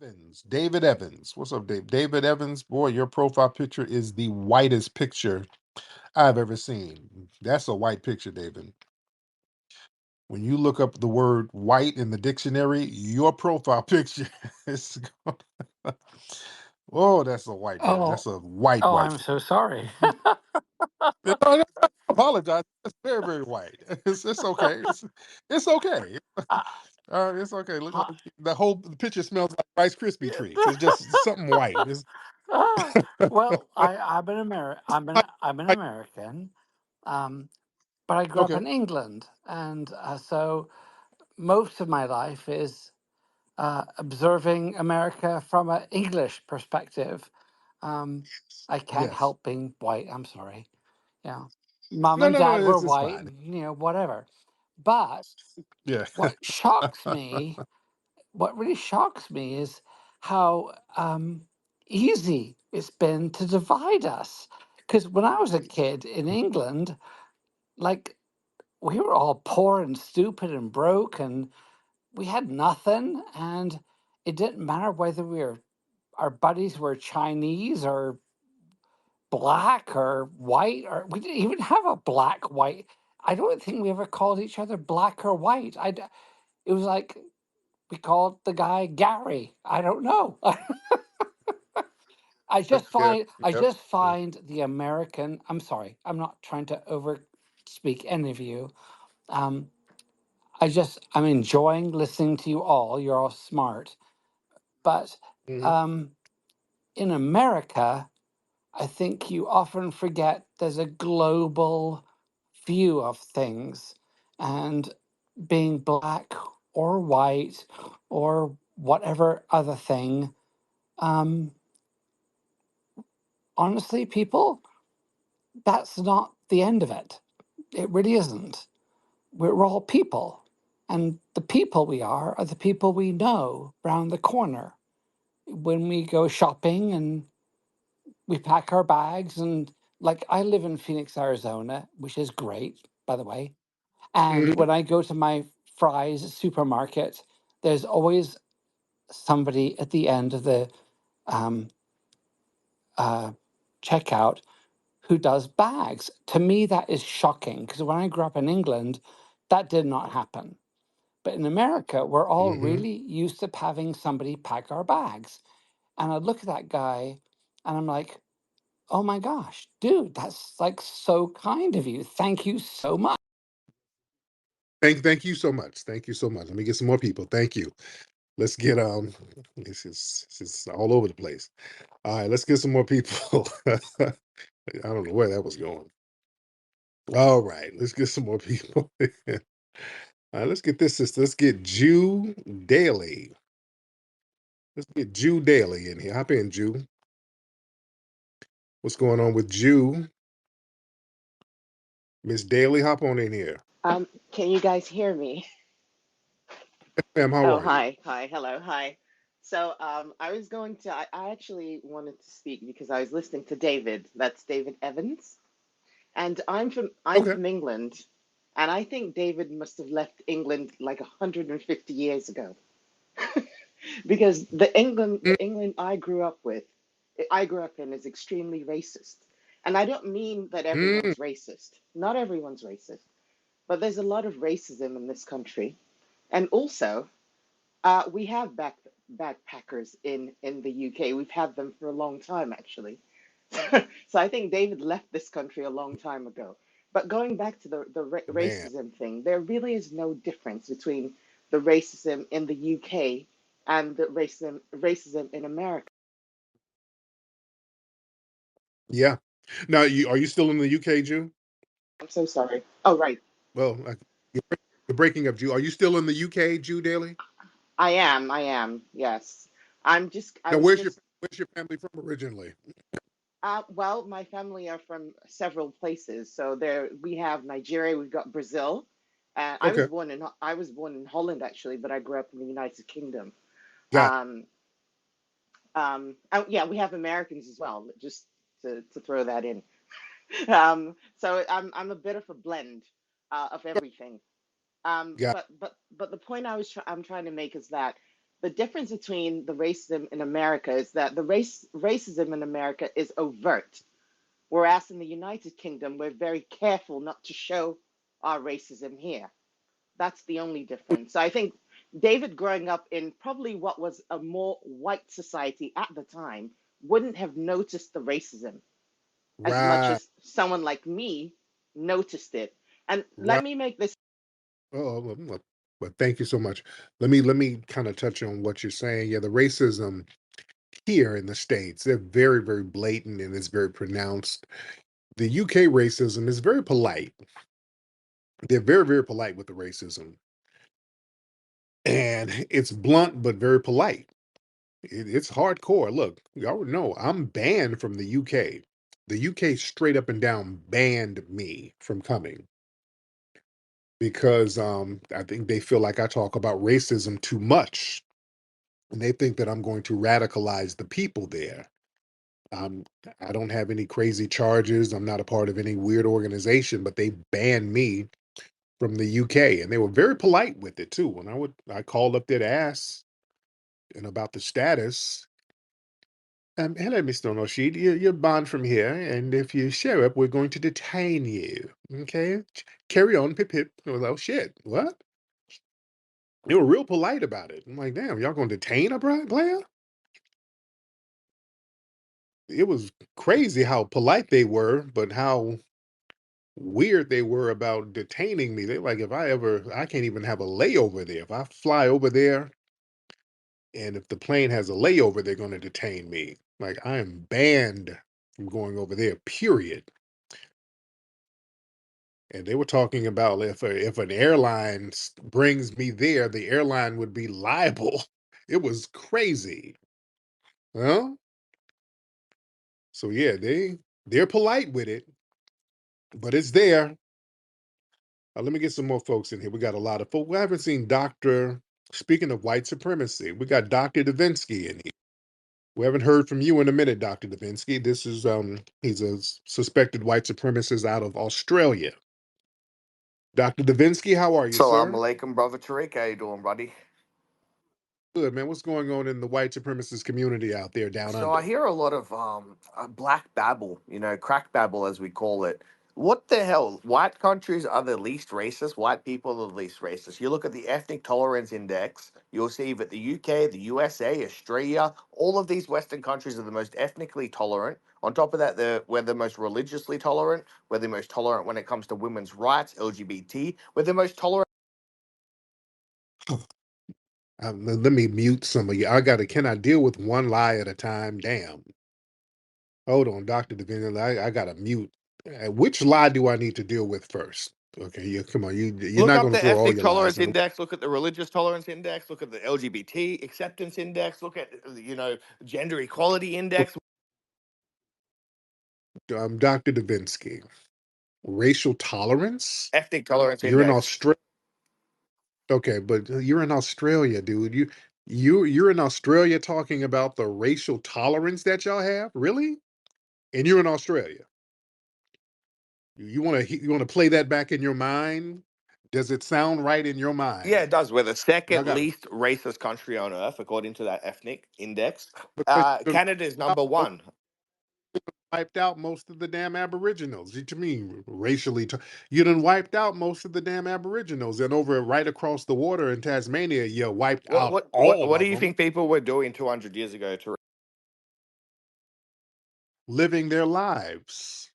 Evans, David Evans. What's up, Dave? David Evans, boy, your profile picture is the whitest picture I've ever seen. That's a white picture, David. When you look up the word white in the dictionary, your profile picture is oh, that's a white man. That's Oh, a white, oh, white. I'm so sorry. No, no, no, I apologize. It's very, very white. It's okay. It's okay. Uh, It's okay. Look, uh, the picture smells like Rice Krispie treats. It's just something white. It's ah, well, I'm an I- American, um, but I grew up okay. in England, and so most of my life is observing America from an English perspective. Um, I can't Yes. help being white. I'm sorry. Yeah, mom No, and no, no. dad were It's white, fine. whatever. But Yeah. what shocks me what really shocks me is how easy it's been to divide us. Because when I was a kid in England, like we were all poor and stupid and broke, and we had nothing. And it didn't matter whether our buddies were Chinese or black or white, or we didn't even have a black white. I don't think we ever called each other black or white. It was like we called the guy Gary. I don't know. Yeah. I Yep. just find the American. I'm sorry. I'm not trying to over speak any of you. Um, I'm enjoying listening to you all. You're all smart, but Hmm. um, in America, I think you often forget there's a global view of things, and being black or white or whatever other thing. Um, Honestly, people, that's not the end of it. It really isn't. We're all people. And the people we are the people we know round the corner. When we go shopping and we pack our bags, and like I live in Phoenix, Arizona, which is great, by the way. And Hmm. when I go to my Fry's supermarket, there's always somebody at the end of the um, uh, checkout who does bags. To me, that is shocking because when I grew up in England, that did not happen. But in America, we're all Hmm. really used to having somebody pack our bags. And I look at that guy and I'm like, oh my gosh, dude, that's like so kind of you. Thank you so much. Thank you so much. Thank you so much. Let me get some more people. Thank you. Let's get this is all over the place. All right, let's get some more people. I don't know where that was going. All right, let's get some more people. All right, let's get this. Let's get Jew Daily. Let's get Jew Daily in here. Hop in, Jew. What's going on with Jew? Miss Daily, hop on in here. Can you guys hear me? Ma'am, how Oh, are you? hi, hello, hi. So, I was going to, I actually wanted to speak because I was listening to David. That's David Evans, and I'm Okay. from England, and I think David must have left England like 150 years ago, because Mm, the England I grew up in is extremely racist, and I don't mean that mm, everyone's racist. Not everyone's racist, but there's a lot of racism in this country, and also. We have backpackers in the UK. We've had them for a long time, actually. So I think David left this country a long time ago. But going back to the man. racism thing, there really is no difference between the racism in the UK and the racism in America. Yeah. Now, are you still in the UK, Jew? I'm so sorry. Oh, right. Well, you're you're breaking up, Jew. Are you still in the UK, Jew Daily? I am. I am. Yes. I Now, was just where's your family from originally? well, my family are from several places. So there we have Nigeria, we've got Brazil. Okay, I was born in Holland actually, but I grew up in the United Kingdom. got Um, yeah, we have Americans as well, just to throw that in. So I'm a bit of a blend of everything. got. But the point I'm trying to make is that The difference between the racism in America is that the racism in America is overt, whereas in the United Kingdom, we're very careful not to show our racism here. That's the only difference. So I think David, growing up in probably what was a more white society at the time, wouldn't have noticed the racism as much Right, as someone like me noticed it. And let right. me make this. Oh, well, thank you so much. Let me kind of touch on what you're saying. Yeah, the racism here in the States, they're very, very blatant and it's very pronounced. The UK racism is very polite. They're very, very polite with the racism. And it's blunt but very polite. It's hardcore. Look, y'all know I'm banned from the UK. The UK straight up and down banned me from coming because I think they feel like I talk about racism too much, and they think that I'm going to radicalize the people there. Um, I don't have any crazy charges. I'm not a part of any weird organization, but they banned me from the UK, and they were very polite with it too. When I called up there to ask and about the status. Hello, Mr. Rashid. You're banned from here, and if you show up, we're going to detain you. Okay? Carry on, pip pip. I was like, oh, shit. What? They were real polite about it. I'm like, damn, y'all gonna detain a player? It was crazy how polite they were, but how weird they were about detaining me. They're like, I can't even have a layover there. If I fly over there and if the plane has a layover, they're gonna detain me. Like, I am banned from going over there, period. And they were talking about if an airline brings me there, the airline would be liable. It was crazy. Well, so yeah, they're polite with it, but it's there. Let me get some more folks in here. We got a lot of folks. We haven't seen Doctor. Speaking of white supremacy, we got Doctor Davinsky in here. We haven't heard from you in a minute, Doctor Davinsky. This is he's a suspected white supremacist out of Australia. Doctor Davinsky, how are you, Salam sir? alaikum, brother Tariq. How you doing, buddy? Good, man. What's going on in the white supremacist community out there down So I under? hear a lot of black babble, crack babble as we call it. What the hell? White countries are the least racist. White people are the least racist. You look at the ethnic tolerance index, you'll see that the UK, the USA, Australia, all of these Western countries are the most ethnically tolerant. On top of that, we're the most religiously tolerant. We're the most tolerant when it comes to women's rights, LGBT. We're the most tolerant. Let me mute some of you. Can I deal with one lie at a time? Damn. Hold on, Dr. Davina. I gotta mute. Which lie do I need to deal with first? Okay, come on. You're Look not up gonna the throw all ethnic your lies. tolerance Now, index. Look at the religious tolerance index. Look at the LGBT acceptance index. Look at gender equality index. Dr. Davinsky, racial tolerance? Ethnic tolerance You're in index. Australia. Okay, but you're in Australia, dude. You're in Australia talking about the racial tolerance that y'all have? Really? And you're in Australia. You want to play that back in your mind? Does it sound right in your Yeah, mind? it does. We're the Y'all second got least racist country on earth according to that ethnic index. because you done Canada is number one. wiped out most of the damn Aboriginals. You to me racially, you done wiped out most of the damn Aboriginals, and over right across the water in Tasmania, you wiped What out what what all what do of you them, think people were doing 200 years ago to living their lives,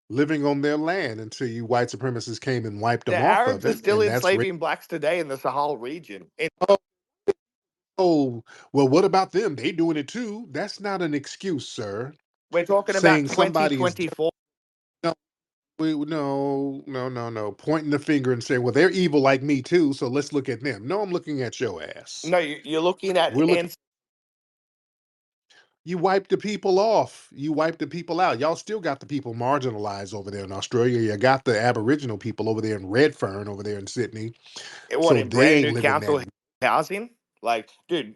living on their land until you white supremacists came and wiped them the off of Arabs are it, still and that's enslaving blacks today in the Sahel region. oh, well, what about them? They doing it too. That's not an excuse, sir. We're talking about Saying somebody is 2024. no, no. Pointing the finger and saying, well, they're evil like me too. So let's look at them. No, I'm looking at your ass. No, you're looking at We're looking. You wiped the people off. You wiped the people out. Y'all still got the people marginalized over there in Australia. You got the Aboriginal people over there in Redfern, over there in Sydney. what So in they brand ain't new living that. council housing. Like, dude,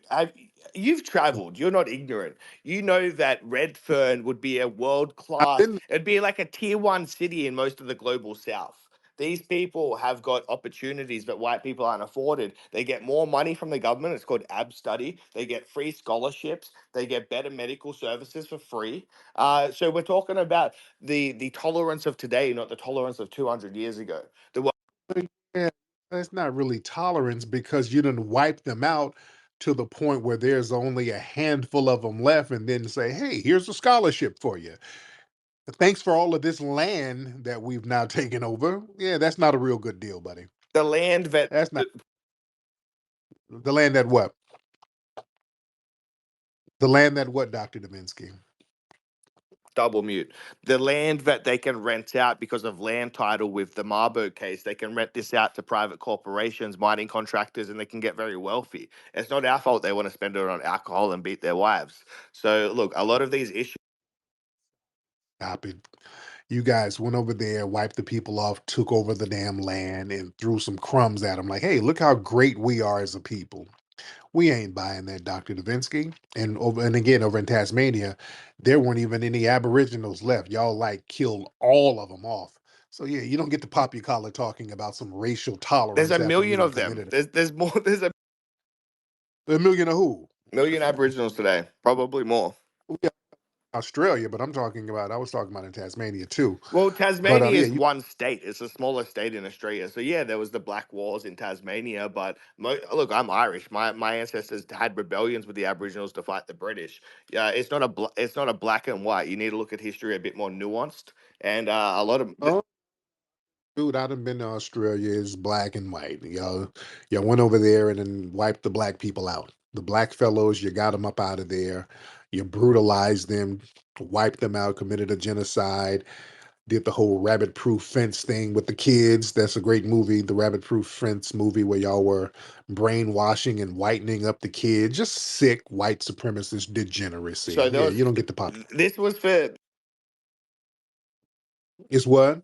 you've traveled. You're not ignorant. You know that Redfern would be a world I've class. been It'd be like a tier one city in most of the global south. These people have got opportunities that white people aren't afforded. They get more money from the government. It's called ab study. They get free scholarships. They get better medical services for free. So we're talking about the tolerance of today, not the tolerance of 200 years ago. The Yeah, that's not really tolerance because you didn't wipe them out to the point where there's only a handful of them left, and then say, "Hey, here's a scholarship for you. Thanks for all of this land that we've now taken over." Yeah, that's not a real good deal, buddy. the land that That's not the land that what? The land that what, Dr. Dominsky? double mute. The land that they can rent out because of land title with the Marburg case, they can rent this out to private corporations, mining contractors, and they can get very wealthy. It's not our fault they want to spend it on alcohol and beat their wives. So, look, a lot of these issues. Stop it. You guys went over there, wiped the people off, took over the damn land, and threw some crumbs at them. Like, hey, look how great we are as a people. We ain't buying that, Dr. Davinsky. And again, over in Tasmania, there weren't even any Aboriginals left. Y'all like killed all of them off. So yeah, you don't get to pop your collar talking about some racial There's tolerance a after you million done of them. committed There's more. There's a a million of who? million Aboriginals today, probably more. Yeah, Australia, but I was talking about in Tasmania too. Well, But Tasmania yeah, is you one state. It's the smallest state in Australia. So yeah, there was the Black Wars in Tasmania, but look, I'm Irish. My ancestors had rebellions with the Aboriginals to fight the British. Yeah, it's not a black and white. You need to look at history a bit more nuanced. And a lot of oh dude, I done been to Australia. It's black and white. Y'all went over there and then wiped the black people out. The black fellows, you got them up out of there. You brutalized them, wiped them out, committed a genocide, did the whole rabbit proof fence thing with the kids. That's a great movie, the rabbit proof fence movie, where y'all were brainwashing and whitening up the kids. Just sick white supremacist degeneracy. so there Yeah, was you don't get to pop. this was for It's what?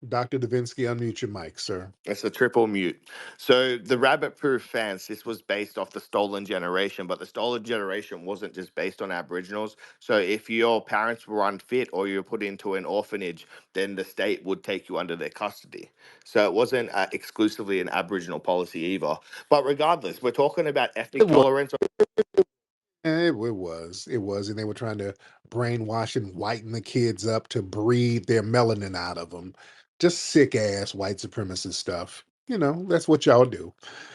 Dr. Davinsky, unmute your mic, sir. It's a triple mute. So the rabbit proof fence, this was based off the stolen generation, but the stolen generation wasn't just based on Aboriginals. So if your parents were unfit or you were put into an orphanage, then the state would take you under their custody. So it wasn't exclusively an Aboriginal policy either. But regardless, we're talking about ethnic tolerance. It was, and they were trying to brainwash and whiten the kids up to breathe their melanin out of them. Just sick ass white supremacist stuff. That's what y'all do.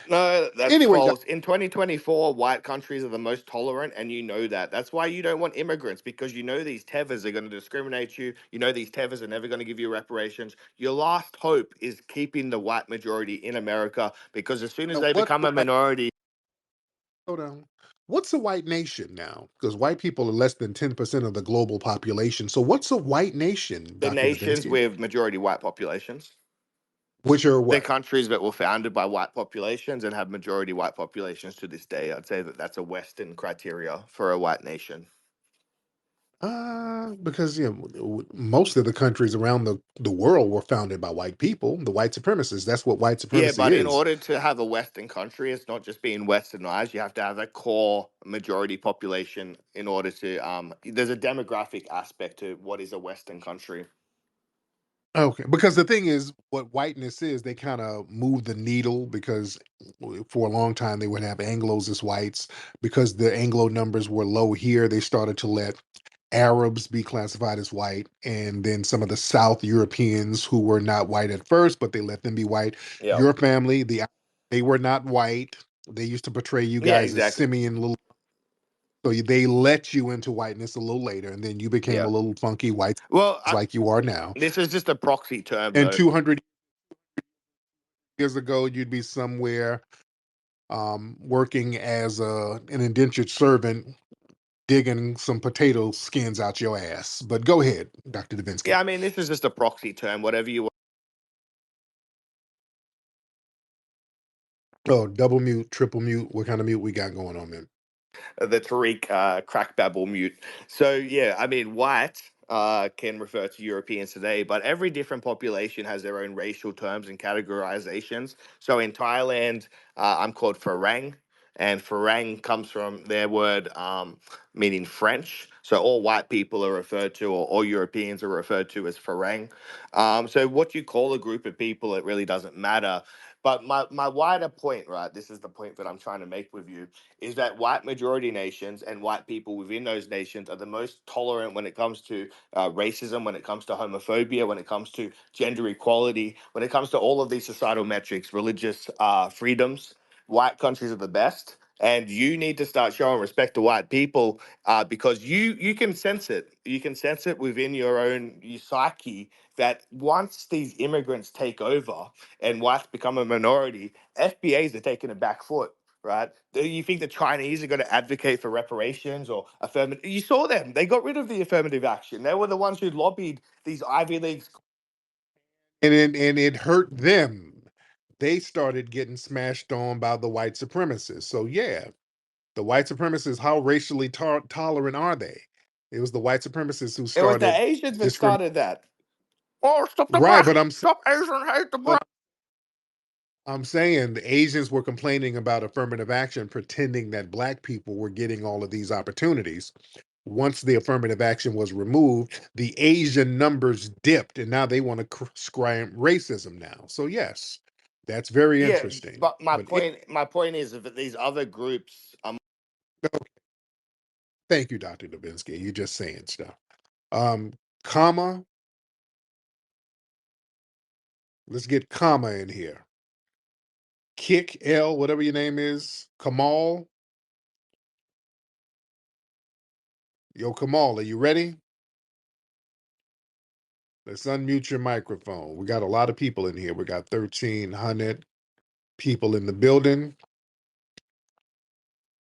No, that's Anyway, guys, false. In 2024, white countries are the most tolerant, and you know that. That's why you don't want immigrants because you know these tethers are going to discriminate you. You know these tethers are never going to give you reparations. Your last hope is keeping the white majority in America because as soon as they what's become the a white? minority, Hold on. What's a white nation now? Because white people are less than 10% of the global population. So what's a white nation, the Dr. nations Davinsky? with majority white populations, Which are the what? countries that were founded by white populations and have majority white populations to this day, I'd say that that's a Western criteria for a white nation. Because most of the countries around the world were founded by white people, the white supremacists. That's what white Yeah, supremacy but in is. order to have a Western country, it's not just being westernized. You have to have a core majority population in order to. There's a demographic aspect to what is a Western country. Okay, because the thing is, what whiteness is, they kind of move the needle because for a long time they would have Anglos as whites. Because the Anglo numbers were low here, they started to let Arabs be classified as white, and then some of the South Europeans who were not white at first, but they let them be white. Yeah. Your family, they were not white. They used to portray you Yeah, guys as exactly. simian little. So they let you into whiteness a little later, and then you became Yeah. a little funky white Well, like you are now. this is just a proxy term, And though. 200 years ago, you'd be somewhere working as an indentured servant, digging some potato skins out your ass. But go ahead, Dr. Davinsky. Yeah, I mean, this is just a proxy term. Whatever you Oh, double mute, triple mute. What kind of mute we got going on, man? the Tariq crack babble mute. So yeah, I mean, white can refer to Europeans today, but every different population has their own racial terms and categorizations. So in Thailand, I'm called Farang. and farang comes from their word meaning French. So all white people are referred to, or all Europeans are referred to as farang. So what you call a group of people, it really doesn't matter. But my wider point, right, this is the point that I'm trying to make with you, is that white majority nations and white people within those nations are the most tolerant when it comes to racism, when it comes to homophobia, when it comes to gender equality, when it comes to all of these societal metrics, religious freedoms. White countries are the best. And you need to start showing respect to white people because you can sense it. You can sense it within your own your psyche that once these immigrants take over and whites become a minority, FBAs are taking a back foot, right? Do you think the Chinese are going to advocate for reparations or affirmative? You saw them. They got rid of the affirmative action. They were the ones who lobbied these Ivy Leagues. And it hurt them. They started getting smashed on by the white supremacists. So yeah, the white supremacists, how racially tolerant are they? It was the white supremacists who It was the started Asians that discrim. started that. Oh, stop the Right, black, but stop Asian hate the but black. I'm saying the Asians were complaining about affirmative action, pretending that black people were getting all of these opportunities. Once the affirmative action was removed, the Asian numbers dipped, and now they want to scram racism now. So yes, that's very Yeah, interesting. but my But it, point is that these other groups are thank you, Dr. Davinsky. You're just saying stuff. Um, comma, let's get comma in here. Kick L, whatever your name is, Kamal. Yo, Kamal, are you ready? Let's unmute your microphone. We got a lot of people in here. We got 1,300 people in the building.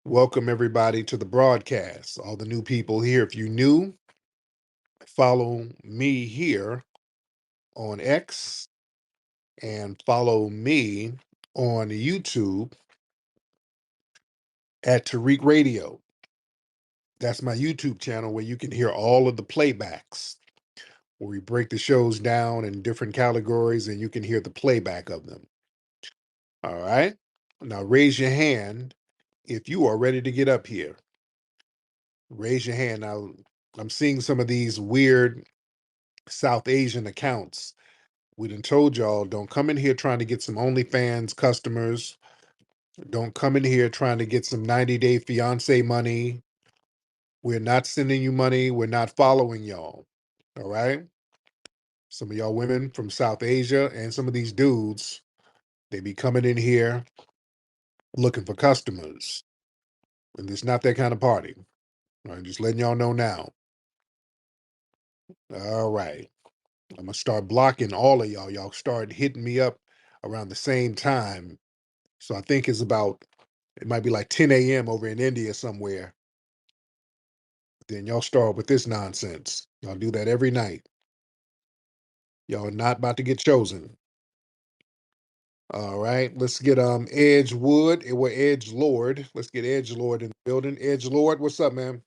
Welcome everybody to the broadcast. All the new people here. If you new, follow me here on X and follow me on YouTube at Tariq Radio. That's my YouTube channel where you can hear all of the playbacks, where we break the shows down in different categories and you can hear the playback of them. All right. Now raise your hand if you are ready to get up here. Raise your hand. Now, I'm seeing some of these weird South Asian accounts. We done told y'all, don't come in here trying to get some OnlyFans customers. Don't come in here trying to get some 90-day fiance money. We're not sending you money. We're not following y'all. All right. Some of y'all women from South Asia and some of these dudes, they be coming in here looking for customers. And it's not that kind of party. All right, just letting y'all know now. All right. I'm gonna start blocking all of y'all. Y'all start hitting me up around the same time. So I think it's about it might be like 10 a.m. over in India somewhere. Then y'all start with this nonsense. Y'all do that every night. Y'all are not about to get chosen. All right, let's get Edge Wood. We're Edge Lord. Let's get Edge Lord in the building. Edge Lord, what's up, man?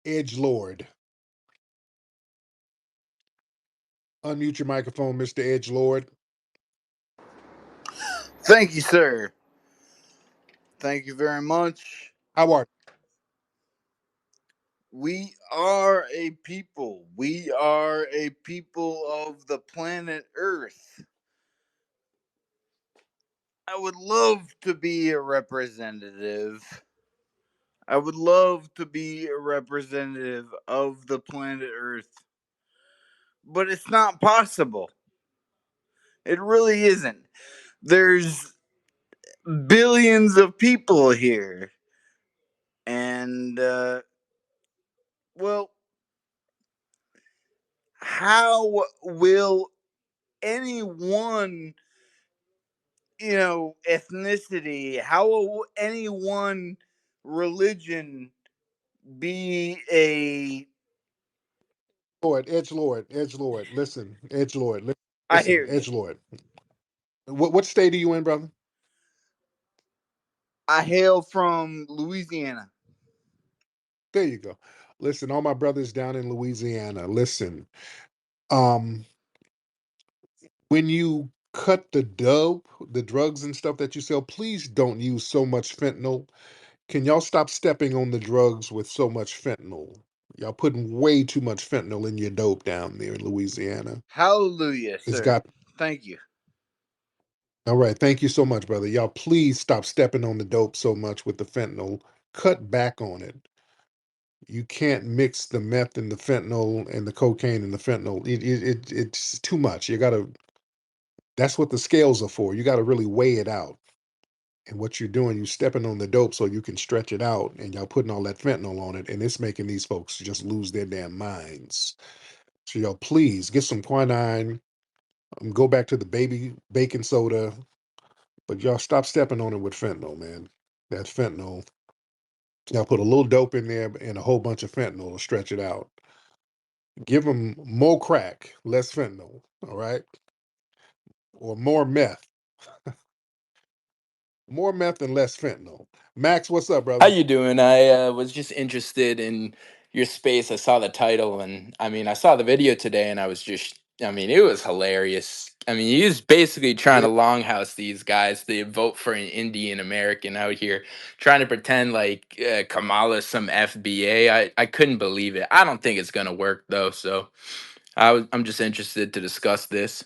Edge Lord. Unmute your microphone, Mr. Edge Lord. Thank you, sir. Thank you very much. How are We are a people. We are a people of the planet Earth. I would love to be a representative. I would love to be a representative of the planet Earth. But it's not possible. It really isn't. There's billions of people here. And, well, how will any one ethnicity, how will any one religion be a Lord, Edge Lord, Edge Lord? Listen, Edge Lord, I listen, hear you. Edge Lord. What state are you in, brother? I hail from Louisiana. There you go. Listen, all my brothers down in Louisiana, listen. Um, when you cut the dope, the drugs and stuff that you sell. Please don't use so much fentanyl. Can y'all stop stepping on the drugs with so much fentanyl? Y'all putting way too much fentanyl in your dope down there in Louisiana. Hallelujah, It's sir. got Thank you. all right. Thank you so much, brother. Y'all please stop stepping on the dope so much with the fentanyl. Cut back on it. You can't mix the meth and the fentanyl and the cocaine and the fentanyl. It's too much. You gotta. That's what the scales are for. You gotta really weigh it out. And what you're doing, you're stepping on the dope so you can stretch it out, and y'all putting all that fentanyl on it, and it's making these folks just lose their damn minds. So y'all please get some quinine, go back to the baby baking soda, but y'all stop stepping on it with fentanyl, man. That fentanyl, y'all put a little dope in there and a whole bunch of fentanyl to stretch it out. Give them more crack, less fentanyl, all right? Or more meth and less fentanyl. Max, what's up, How brother? you doing? I was just interested in your space. I saw the title, and I mean, I saw the video today, and I was just, I mean, it was hilarious. I mean, he was basically trying Yeah, to longhouse these guys to vote for an Indian American out here, trying to pretend like Kamala's some FBA. I couldn't believe it. I don't think it's gonna work though. So I'm just interested to discuss this.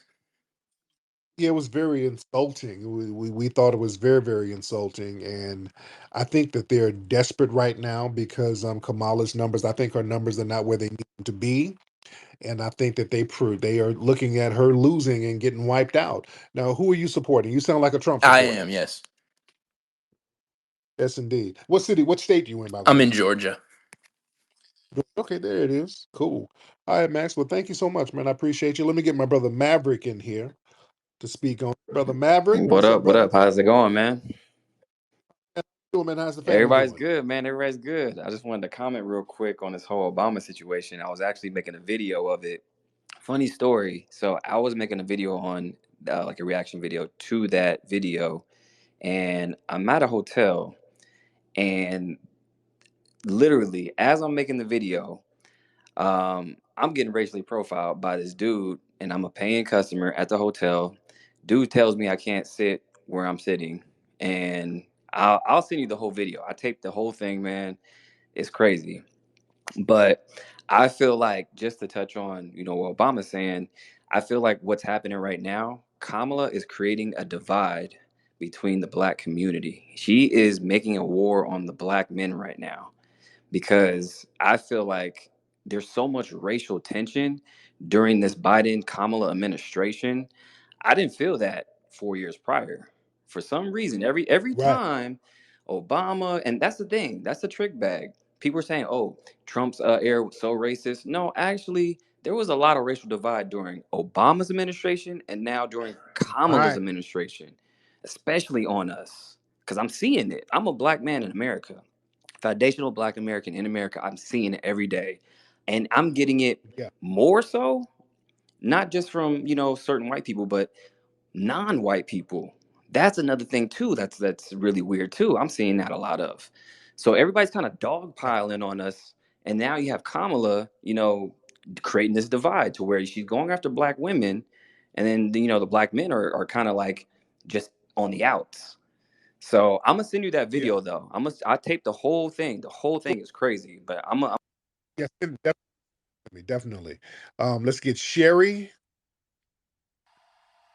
yeah, it was very insulting. We thought it was very, very insulting, and I think that they're desperate right now because Kamala's numbers. I think her numbers are not where they need them to be, and I think that they are looking at her losing and getting wiped out. Now, who are you supporting? You sound like a Trump I supporter. am, yes. Yes, indeed. What city? What state you in, by the I'm way? in Georgia. Okay, there it is. Cool. All right, Max. Well, thank you so much, man. I appreciate you. Let me get my brother Maverick in here to speak on. Brother Maverick, What what's up, up? What brother? up? How's it going, man? How you doing, man? How's the family Everybody's doing? good, man. Everybody's good. I just wanted to comment real quick on this whole Obama situation. I was actually making a video of it. Funny story. So I was making a video on like a reaction video to that video, and I'm at a hotel, and literally as I'm making the video, I'm getting racially profiled by this dude, and I'm a paying customer at the hotel. Dude tells me I can't sit where I'm sitting, and I'll send you the whole video. I taped the whole thing, man. It's crazy. But I feel like, just to touch on, what Obama's saying, I feel like what's happening right now, Kamala is creating a divide between the black community. She is making a war on the black men right now, because I feel like there's so much racial tension during this Biden Kamala administration. I didn't feel that 4 years prior. For some reason, every Right. time Obama, and that's the thing, that's the trick bag. People are saying, "Oh, Trump's era was so racist." No, actually, there was a lot of racial divide during Obama's administration and now during Kamala's Right. administration, especially on us, because I'm seeing it. I'm a black man in America, foundational black American in America. I'm seeing it every day. And I'm getting it Yeah. more so, not just from, certain white people, but non-white people. That's another thing too. That's really weird too. I'm seeing that a lot of. So everybody's kind of Yeah. dogpiling on us. And now you have Kamala, creating this divide to where she's going after black women. And then, the black men are kind of like just on the outs. So I'm gonna send you that Yeah. video though. I taped the whole thing. The whole thing is crazy, but Yes, definitely, definitely. Let's get Sherry.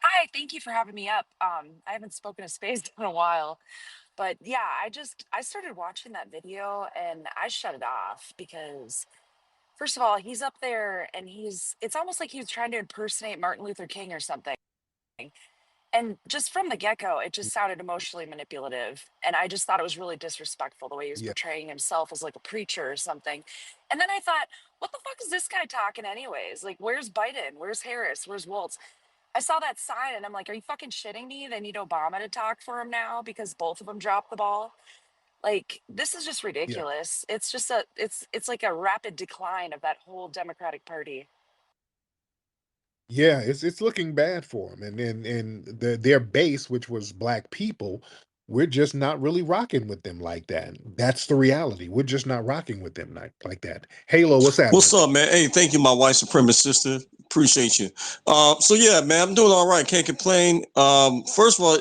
Hi, thank you for having me up. I haven't spoken to Space in a while, but yeah, I started watching that video and I shut it off because first of all, he's up there and it's almost like he was trying to impersonate Martin Luther King or something. And just from the get-go, it just sounded emotionally manipulative. And I just thought it was really disrespectful the way he was Yeah. portraying himself as like a preacher or something. And then I thought, what the fuck is this guy talking anyways? Like, where's Biden? Where's Harris? Where's Waltz? I saw that sign and I'm like, are you fucking shitting me? They need Obama to talk for him now because both of them dropped the ball. Like, this is just Yeah. ridiculous. It's just it's like a rapid decline of that whole Democratic Party. Yeah, it's looking bad for them, and their base, which was black people, we're just not really rocking with them like that. That's the reality. We're just not rocking with them like that. Halo, what's What's happening? up, man? Hey, thank you, my white supremacist sister. Appreciate you. So yeah, man, I'm doing all right. Can't complain. First of all,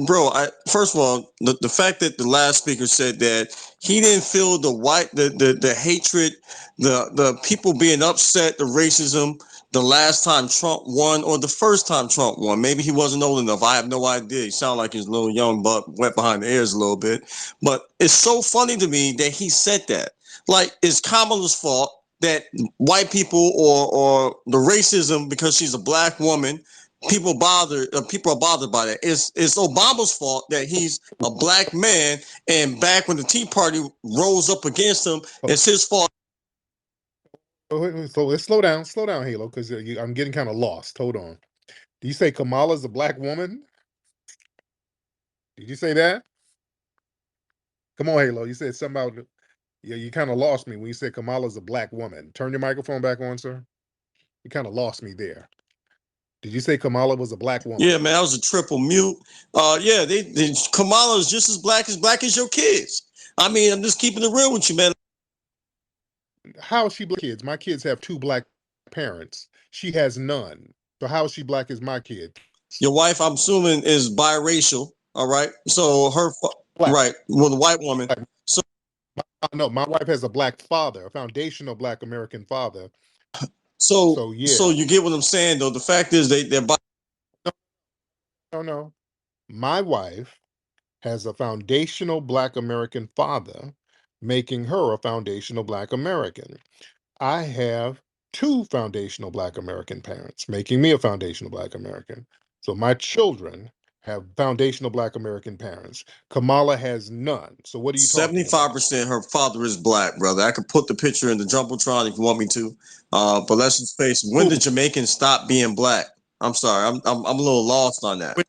bro. First of all, the fact that the last speaker said that he didn't feel the hatred, the people being upset, the racism, the last time Trump won or the first time Trump won. Maybe he wasn't old enough. I have no idea. He sounded like he's a little young, but wet behind the ears a little bit. But it's so funny to me that he said that. Like, it's Kamala's fault that white people or the racism because she's a black woman, people are bothered by that. It's Obama's fault that he's a black man, and back when the Tea Party rose up against him, it's his fault. So let's slow down, Halo, because I'm getting kind of lost. Hold on. Do you say Kamala's a black woman? Did you say that? Come on, Halo. You said something about, yeah, you kind of lost me when you said Kamala's a black woman. Turn your microphone back on, sir. You kind of lost me there. Did you say Kamala was a black woman? Yeah, man, that was a triple mute. Yeah, they Kamala is just as black as your kids. I mean, I'm just keeping it real with you, man. How is she black kids? My kids have two black parents. She has none. So how is she black as my kids? Your wife, I'm assuming, is biracial. All right, so Black. right, well, the white woman. Black. So No, my wife has a black father, a foundational black American father. so So so yeah. you get what I'm saying, though. The fact is, they're No. My wife has a foundational black American father, making her a foundational black American. I have two foundational black American parents, making me a foundational black American. So my children have foundational black American parents. Kamala has none. So what are you talking about? 75% her father is black, brother. I could put the picture in the jumbotron if you want me to. But let's just face it. When Who? did Jamaicans stop being black? I'm sorry, I'm a little lost on that. When,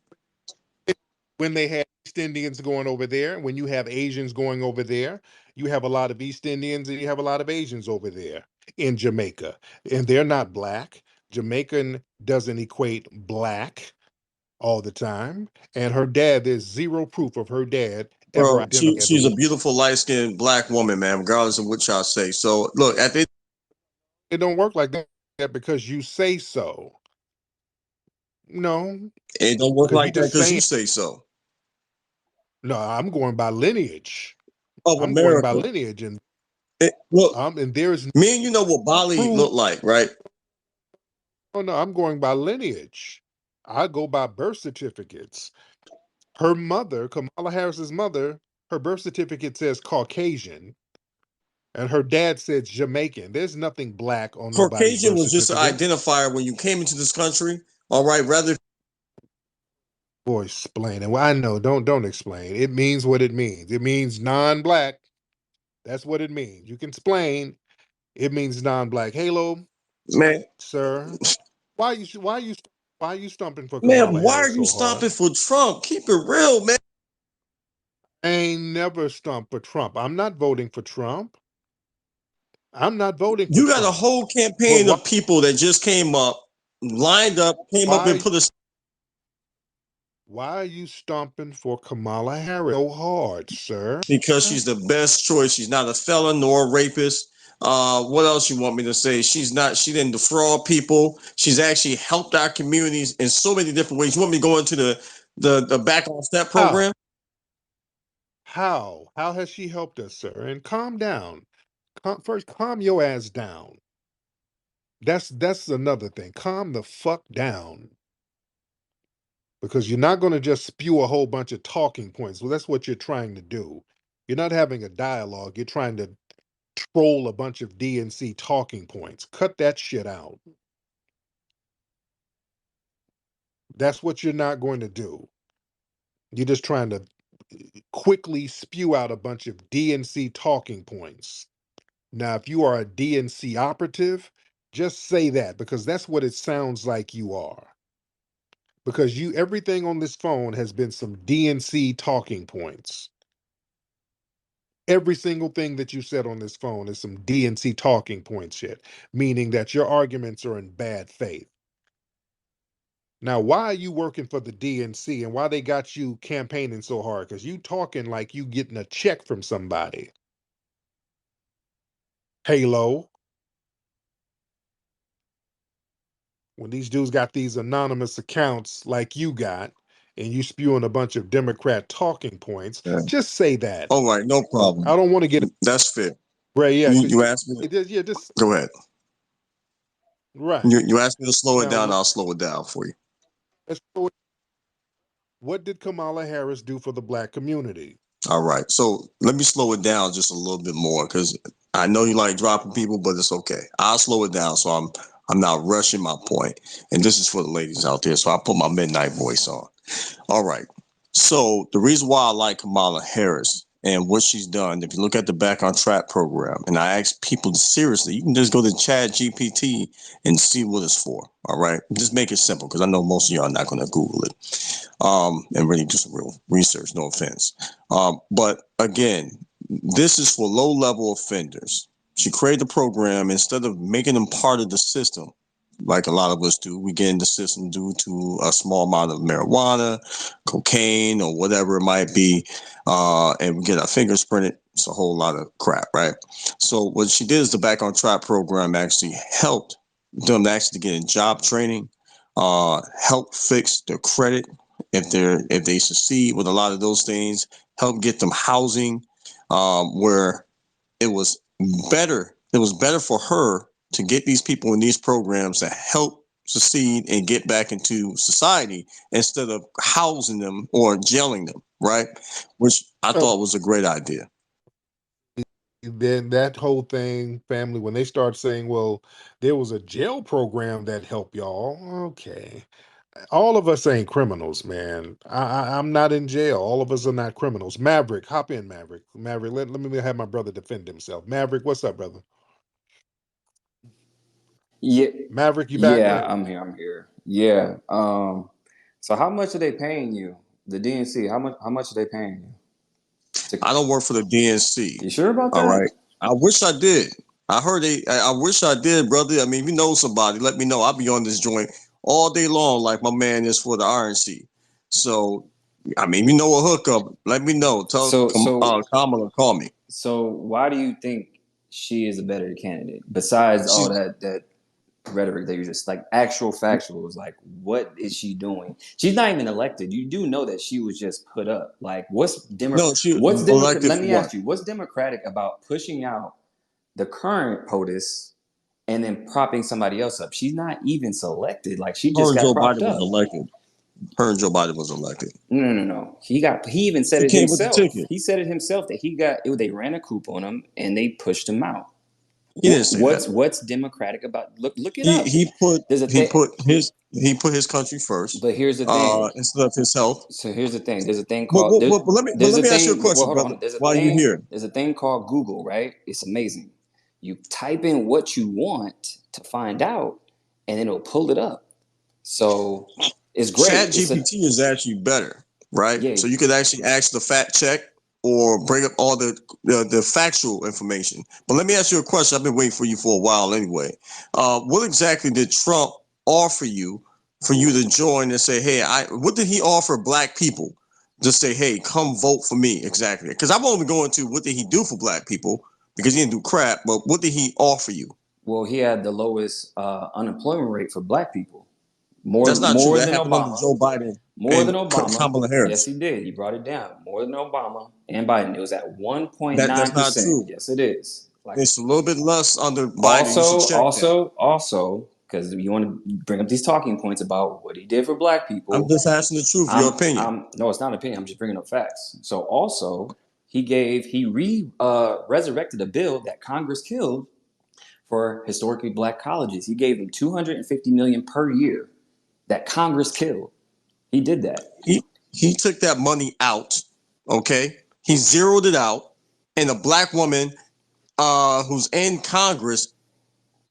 when they had East Indians going over there, when you have Asians going over there, you have a lot of East Indians and you have a lot of Asians over there in Jamaica. And they're not black. Jamaican doesn't equate black all the time. And her dad, there's zero proof of her dad ever Bro, identifying as a she's a white. beautiful light skinned black woman, man, regardless of what y'all say. So look, at the It don't work like that because you say so. No, it don't work because you like that just because you saying, say so. no, I'm going by lineage. Of I'm going by America. lineage, and Look, there's me and you know what Bali proof. looked like, right? Oh no, I'm going by lineage. I go by birth certificates. Her mother, Kamala Harris's mother, her birth certificate says Caucasian, and her dad says Jamaican. There's nothing black on nobody's Caucasian birth was just an certificate. identifier when you came into this country. All right, rather Boy, explaining. Well, I know. Don't explain. It means what it means. It means non-black. That's what it means. You can explain. It means non-black. Halo, man. sir. Why you stumping for Man, Kamala why are Harris you so hard? stopping for Trump? Keep it real, man. I ain't never stumped for Trump. I'm not voting for Trump. I'm not voting for You got a Trump. whole But campaign of people that just came up, lined up, came up and why put a why are you stomping for Kamala Harris so hard, sir? because she's the best choice. She's not a felon nor a rapist. What else you want me to say? She didn't defraud people. She's actually helped our communities in so many different ways. You want me to go into the back on step How? program? How has she helped us, sir? And calm down. First, calm your ass down. That's another thing. Calm the fuck down. Because you're not going to just spew a whole bunch of talking points. Well, that's what you're trying to do. You're not having a dialogue. You're trying to troll a bunch of DNC talking points. Cut that shit out. That's what you're not going to do. You're just trying to quickly spew out a bunch of DNC talking points. Now, if you are a DNC operative, just say that because that's what it sounds like you are. Because everything on this phone has been some DNC talking points. Every single thing that you said on this phone is some DNC talking point shit, meaning that your arguments are in bad faith. Now, why are you working for the DNC and why they got you campaigning so hard? Because you talking like you getting a check from somebody. Halo. When these dudes got these anonymous accounts like you got, and you spewing a bunch of Democrat talking points, Yeah. just say that. All right, no problem. I don't want to get it. That's fair. Right, yeah, You asked me. yeah, just Go ahead. right. You asked me to slow it Now, down. I'll slow it down for you. what did Kamala Harris do for the black community? All right. So let me slow it down just a little bit more because I know you like dropping people, but it's okay. I'll slow it down so I'm not rushing my point. And this is for the ladies out there. So I put my midnight voice on. All right. So the reason why I like Kamala Harris and what she's done, if you look at the Back on Track program, and I ask people seriously, you can just go to Chat GPT and see what it's for. All right. Just make it simple because I know most of y'all are not going to Google it and really do some real research. No offense. But again, this is for low level offenders. She created the program instead of making them part of the system like a lot of us do. We get in the system due to a small amount of marijuana, cocaine, or whatever it might be, and we get our fingers printed. It's a whole lot of crap, right? So what she did is the Back on Track program actually helped them actually get in job training, help fix their credit if they succeed with a lot of those things, help get them housing, where it was better. It was better for her to get these people in these programs to help succeed and get back into society instead of housing them or jailing them, right? Which I So thought was a great idea. then that whole thing, family, when they start saying, well, there was a jail program that helped y'all. Okay. All of us ain't criminals, man. I'm not in jail. All of us are not criminals. Maverick, hop in, Maverick. Maverick, let me have my brother defend himself. Maverick, what's up, brother? Yeah, Maverick, you back? Go yeah, ahead. I'm here. I'm here. Yeah. So how much are they paying you? The DNC, how much are they paying you? I don't work for the DNC. You sure about All that? right. I wish I did. I heard I wish I did, brother. I mean, if you know somebody, let me know. I'll be on this joint all day long, like my man is for the RNC. So, I mean, if you know a hookup, let me know. Tell So so Kamala, call me. so why do you think she is a better candidate? Besides all She's that rhetoric that you just like actual factuals, like what is she doing? She's not even elected. You do know that she was just put up. Like no, she what's democrat? elected Let for me what? ask you, what's democratic about pushing out the current POTUS and then propping somebody else up? She's not even selected. Like she Her just and got Joe propped Biden was up. elected. Her and Joe Biden was elected. No. He even said She it came with the himself. ticket. He said it himself that they ran a coup on him and they pushed him out. He didn't say that. What's democratic about look it He up? he put There's a he thing, put his he put his country first, but here's the thing. instead of his health. So here's the thing. There's a thing But, called there, but there's let a me ask you a thing. Well, question, hold brother. on. While you're here, There's a thing called Google, right? It's amazing. You type in what you want to find out, and it'll pull it up. So it's great. Chat It's a GPT is actually better, right? yeah. So you could actually ask the fact check or bring up all the factual information. But let me ask you a question. I've been waiting for you for a while anyway. What exactly did Trump offer you for you to join and say, hey, what did he offer black people to say, hey, come vote for me exactly? Because I'm only going to what did he do for black people because he didn't do crap, but what did he offer you? Well, he had the lowest unemployment rate for black people. That's not true. More That than happened under Obama. Joe Biden More and than Obama. Kamala Yes, Harris. he did. He brought it down. More than Obama and Biden. It was at That's not 1.9%. true. Yes, it is. Like It's a little bit less under Biden. You should also, check that. because you want to bring up these talking points about what he did for black I'm people. just asking the truth, your opinion. I'm no, it's not an opinion. I'm just bringing up facts. So also, resurrected a bill that Congress killed for historically black colleges. He gave them 250 million per year that Congress killed. He did that. He took that money out, okay? He zeroed it out, and a black woman who's in Congress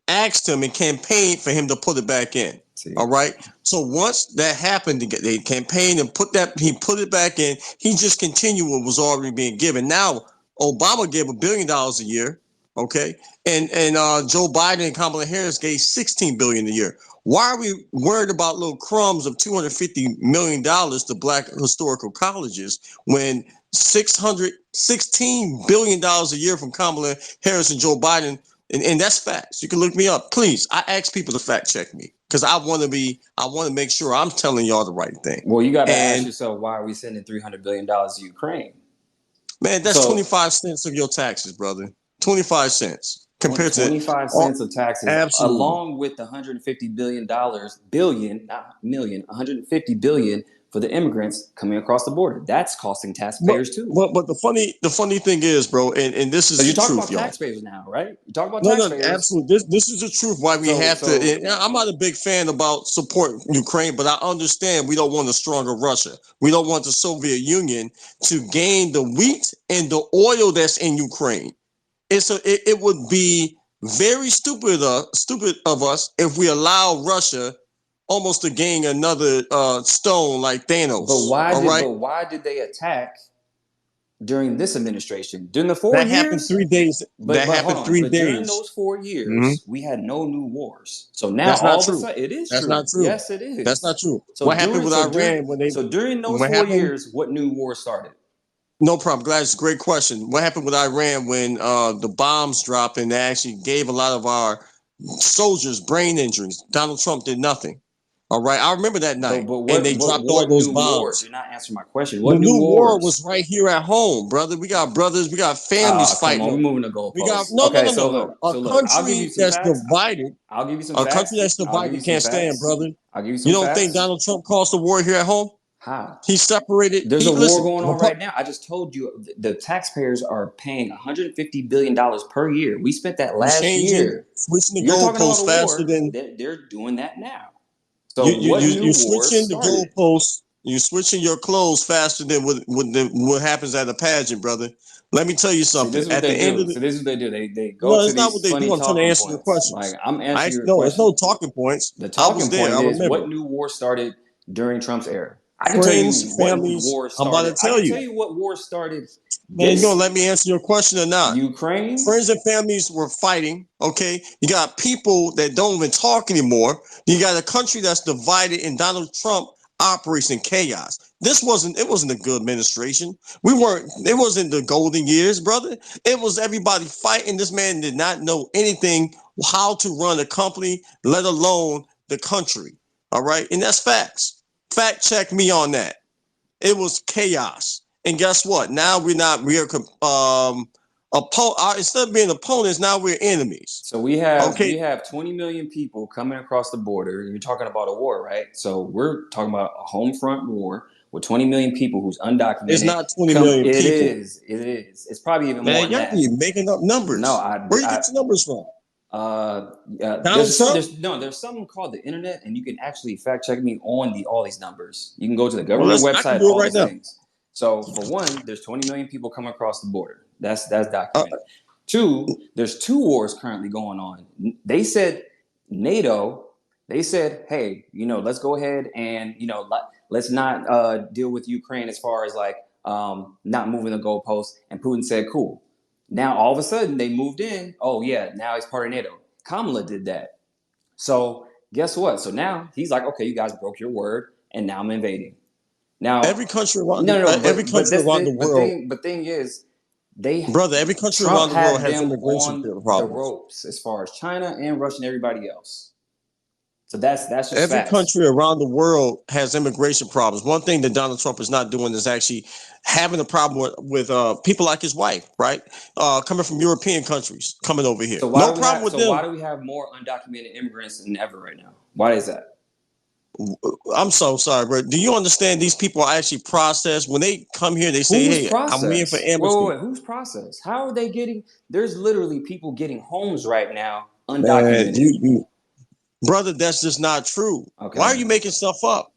asked him and campaigned for him to put it back in. See, All right. So once that happened, they campaigned and he put it back in. He just continued what was already being given. Now Obama gave $1 billion a year. Okay, and Joe Biden and Kamala Harris gave 16 billion a year. Why are we worried about little crumbs of $250 million to Black historical colleges when $616 billion a year from Kamala Harris and Joe Biden? And that's facts. You can look me up. Please, I ask people to fact check me because I want to make sure I'm telling y'all the right thing. Well, you got to ask And yourself, why are we sending $300 billion to Ukraine? man, that's So 25 cents of your taxes, brother. 25 cents compared to 25 all, cents of taxes, absolutely. along with the $150 billion, not million, 150 billion for the immigrants coming across the border. That's costing taxpayers too. But the funny thing is, bro, and this is So the you're talking truth, about y'all. taxpayers now, right? You're talking about No, no, taxpayers. absolutely. This is the truth. Why we have to. So And I'm not a big fan about support Ukraine, but I understand we don't want a stronger Russia. We don't want the Soviet Union to gain the wheat and the oil that's in Ukraine. It would be very stupid of us if we allow Russia almost to gain another stone like Thanos. But why did they attack during this administration? During the 4 That years? happened 3 days. But happened hold on. 3 But days. during those 4 years, we had no new wars. So now That's not all of a true. sudden, it is That's true. not true. Yes, it is. That's not true. So What happened with Iran when they? So during those What 4 happened? years, what new war started? No problem. Glad it's a great question. What happened with Iran when the bombs dropped and they actually gave a lot of our soldiers brain injuries? Donald Trump did nothing. All right, I remember that night, But and they dropped all those new bombs. wars? You're not answering my question. The What new new war wars? was right here at home, brother. We got brothers, we got families Come fighting. on, we're moving the We got goalposts. no. Look. A I'll give you country some that's facts. divided. I'll give you some A facts. country that's divided can't stand, brother. I'll give you some You don't facts. think Donald Trump caused the war here at home? How? He separated. There's a war going on right now. I just told you the taxpayers are paying $150 billion per year. We spent that last year. Switching the You're talking about goalposts a faster war. than They're doing that now. So you're switching the goalposts. You're switching your clothes faster than what happens at a pageant, brother. Let me tell you something. See, this is what At the they end do. of the, So this is what they do. They go no, to it's not what these they funny do. I'm trying to talking answer your points. questions. Like I'm answering your No, it's question. no talking points. The I was talking there. point I is remember. what new war started during Trump's era. I can Friends, tell you what families. war I'm about started. to tell you. Tell you what war started. Man, you gonna let me answer your question or not? Ukraine. Friends and families were fighting. Okay, you got people that don't even talk anymore. You got a country that's divided, and Donald Trump operates in chaos. It wasn't a good administration. It wasn't the golden years, brother. It was everybody fighting. This man did not know anything how to run a company, let alone the country. All right, and that's facts. Fact check me on that. It was chaos. And guess what? Now we are instead of being opponents, now we're enemies. So we have 20 million people coming across the border. You're talking about a war, right? So we're talking about a home front war with 20 million people who's undocumented. It's not 20 million It people. is. It's probably even more Man, than y'all that. be making up numbers. No, where you get your numbers from? There's something called the internet, and you can actually fact check me on all these numbers. You can go to the government website, all these things. So for one, there's 20 million people coming across the border. That's documented. Two, there's 2 wars currently going on. They said NATO. They said, hey, let's go ahead and let's not deal with Ukraine as far as like not moving the goalposts. And Putin said, cool. Now all of a sudden they moved in. Oh yeah, now he's part of NATO. Kamala did that. So guess what? So now he's like, okay, you guys broke your word, and now I'm invading. Now every country around the world. But thing is, every country around the world has immigration problems. The ropes as far as China and Russia and everybody else. So that's just every facts. country around the world has immigration problems. One thing that Donald Trump is not doing is actually having a problem with people like his wife, right? Coming from European countries, coming over here. So no problem with them. Why do we have more undocumented immigrants than ever right now? Why is that? I'm so sorry, bro. Do you understand these people are actually processed when they come here? They say, "Hey, I'm waiting for amnesty." Wait, who's processed? How are they getting? There's literally people getting homes right now undocumented. Man, brother, that's just not true. Okay. Why are you making stuff up?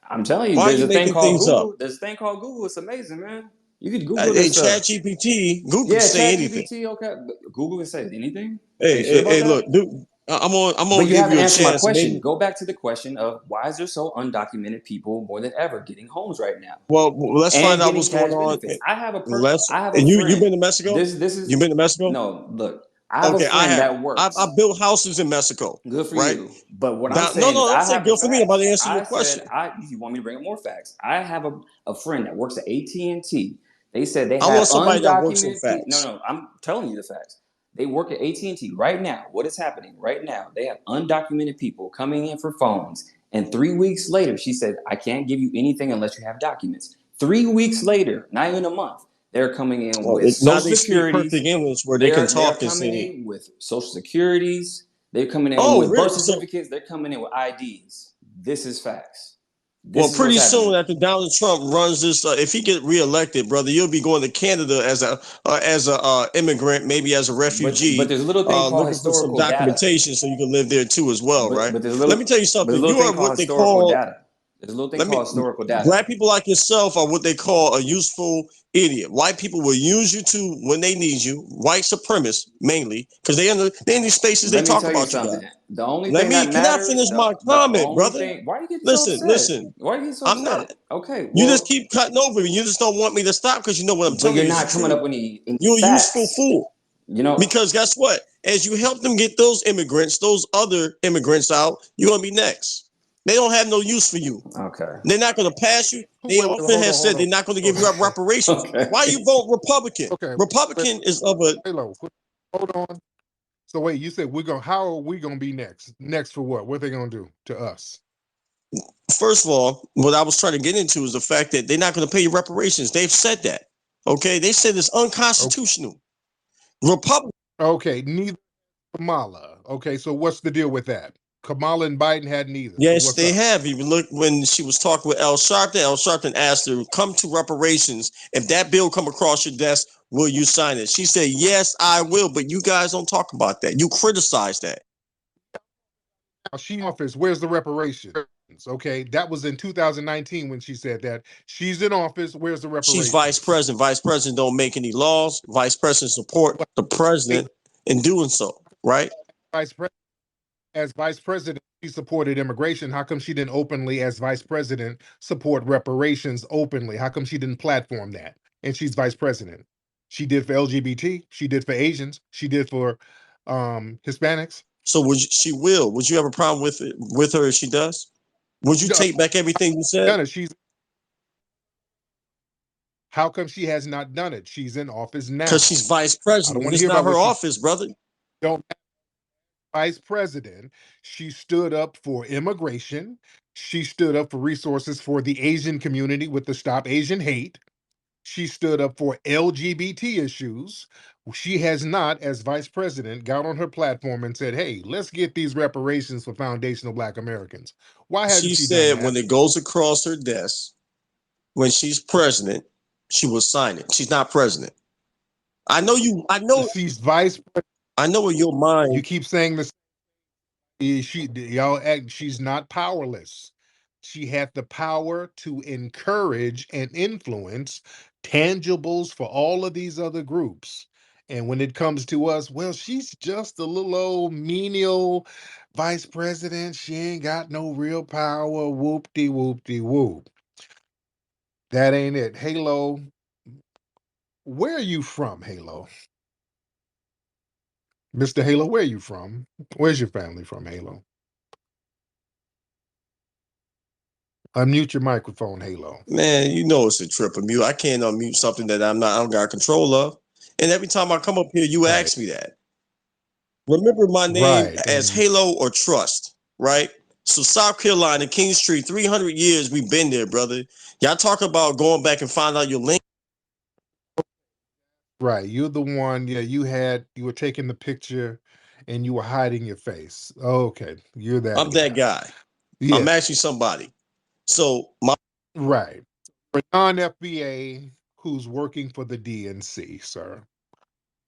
I'm telling you, there's a thing called Google. There's a thing called Google. It's amazing, man. You could Google this stuff. ChatGPT, Google can say anything. ChatGPT, okay. Google can say anything. Hey, look, dude. I'm on. But you haven't answered my question. Maybe. Go back to the question of why is there so undocumented people more than ever getting homes right now? Well, let's find out what's going on. I have a friend. You've been to Mexico? This is. You've been to Mexico? No, look. I have a Okay, I friend have. that I works. built houses in Mexico, Good for right? you. But what I'm Now, no, saying is, no, don't I say have the good for me. I'm about to facts. answer your I said, question. if you want me to bring up more facts, I have a friend that works at AT&T. They said they I had want somebody that works in undocumented people. No, facts. no, I'm telling you the facts. They work at AT&T right now. What is happening right now? They have undocumented people coming in for phones. And 3 weeks later, she said, I can't give you anything unless you have documents. 3 weeks later, not even a month, they're coming in with Now social they speak securities. perfect English where they can They're talk and coming say, in with social securities. They're coming in "Oh, with birth really?" So, certificates. They're coming in with IDs. This is facts. well, This is what's pretty soon happening. after Donald Trump runs this, if he get reelected, brother, you'll be going to Canada as a immigrant, maybe as a But refugee, there's a little thing called looking for some historical data. documentation so you can live there too as well, But right? but there's a Let me little tell you but there's a something. little You thing are called what they historical call data. There's a little thing let me called historical data. black people like yourself are what they call a useful idiot. White people will use you to when they need you. White supremacists mainly because they in these spaces they Let me talk tell you about you something. guys. The only Let thing me that can I matters, finish my the comment, only brother? thing. Why are you getting so Listen, upset? listen. Why are you getting so I'm not. upset? Okay, You just well, keep cutting over me. You just don't want me to stop because you know what I'm but telling you're you is the not coming truth. up with any You're a useful facts. fool. You know. Because guess what? As you help them get those immigrants, those other immigrants out, you're gonna be next. They don't have no use for you. Okay. They're not going to pass you. They Wait, wait, often hold have on, hold said on, they're not going to give hold you on. up reparations. Okay. Why you vote Republican? Okay, wait, Republican is of a Halo, hold on. So wait, you said we're gonna. How are we gonna be next? Next for what? What are they gonna do to us? first of all, what I was trying to get into is the fact that they're not going to pay you reparations. They've said that. Okay, they said it's Okay, unconstitutional. Republic. okay, neither Kamala. Okay, so what's the deal with that? Kamala and Biden had neither. So Yes, what's they up? have. Even look when she was talking with Al Sharpton. Al Sharpton asked her, "Come to reparations. If that bill come across your desk, will you sign it?" She said, "Yes, I will." But you guys don't talk about that. You criticize that. Now she in office. Where's the reparations? Okay, that was in 2019 when she said that. She's in office. Where's the She's vice reparations? president. Vice president don't make any laws. Vice president support What? the Wait, president in doing so, right? vice president. As vice president, she supported immigration. How come she didn't openly, as vice president, support reparations openly? How come she didn't platform that? And she's vice president. She did for LGBT. She did for Asians. She did for Hispanics. So she will. Would you have a problem with it with her if she does? Would you Done take back everything you said? it. She's. How come she has not done it? She's in office Because now. she's vice I don't president. want to It's hear not about her what she office, brother. don't. Vice president. She stood up for immigration. She stood up for resources for the Asian community with the Stop Asian Hate. She stood up for LGBT issues. She has not, as vice president, got on her platform and said, hey, let's get these reparations for foundational Black Americans. Why hasn't She she done said that? when it goes across her desk, when she's president, she will sign it. She's not president. I know you. She's vice. I know in your mind. You keep saying this. Y'all act, she's not powerless. She had the power to encourage and influence tangibles for all of these other groups. And when it comes to us, well, she's just a little old menial vice president. She ain't got no real power. Whoop de whoop de whoop. That ain't it. Halo, where are you from, Halo? Mr. Halo, where are you from? Where's your family from, Halo? Unmute your microphone, Halo. Man, you know it's a triple mute. I can't unmute something that I don't got control of. And every time I come up here, you Right, ask me that. Remember my name right. as And Halo or Trust, right? So South Carolina, King Street, 300 years we've been there, brother. Y'all talk about going back and find out your link. right, you're the one, yeah, you were taking the picture and you were hiding your face. Okay, you're that I'm that guy. guy. Yeah, I'm actually somebody. So my right. For non-FBA who's working for the DNC, sir.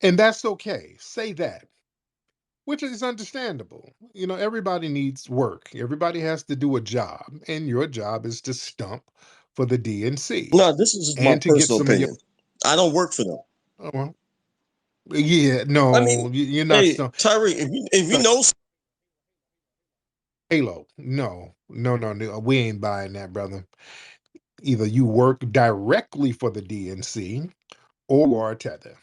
And that's okay. Say that, which is understandable. You know, everybody needs work. Everybody has to do a job, and your job is to stump for the DNC no, this is just my and to get personal some of your opinion. I don't work for them. oh, well, yeah, I mean, no, you're not hey, stump. Tariq, if you know Halo. No, no, no, no. We ain't buying that, brother. Either you work directly for the DNC or you are a tether.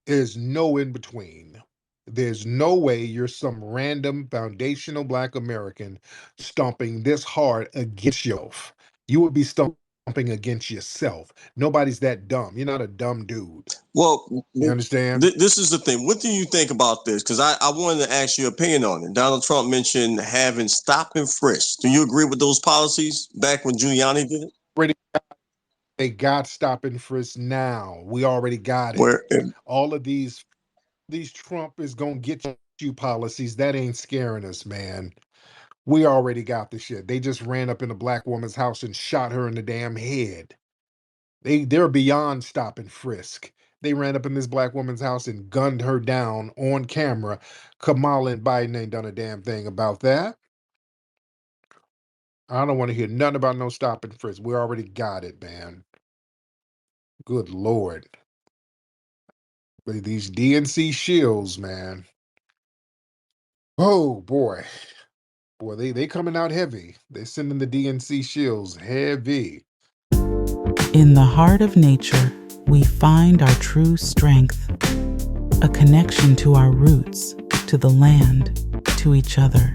There's no in between. There's no way you're some random foundational Black American stomping this hard against yourself. You would be stomping against yourself. Nobody's that dumb. You're not a dumb dude. Well, You understand? this is the thing. What do you think about this? Because I wanted to ask your opinion on it. Donald Trump mentioned having stop and frisk. Do you agree with those policies back when Giuliani did it? Already, they got stop and frisk now. We already got it. Where All of these Trump is gonna get you policies, that ain't scaring us, man. We already got the shit. They just ran up in a Black woman's house and shot her in the damn head. They're beyond stop and frisk. They ran up in this Black woman's house and gunned her down on camera. Kamala and Biden ain't done a damn thing about that. I don't want to hear nothing about no stop and frisk. We already got it, man. Good Lord. But these DNC shills, man. Oh boy. Boy, they coming out heavy. They sending the DNC shills heavy. In the heart of nature, we find our true strength, a connection to our roots, to the land, to each other.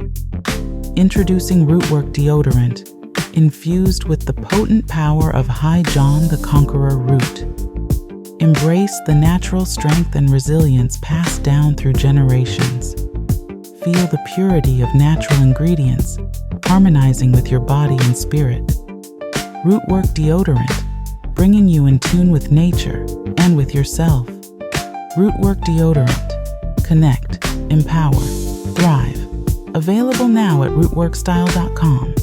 Introducing Rootwork deodorant, infused with the potent power of High John the Conqueror root. Embrace the natural strength and resilience passed down through generations. Feel the purity of natural ingredients, harmonizing with your body and spirit. Rootwork deodorant, bringing you in tune with nature and with yourself. Rootwork deodorant. Connect, empower, thrive. Available now at rootworkstyle.com.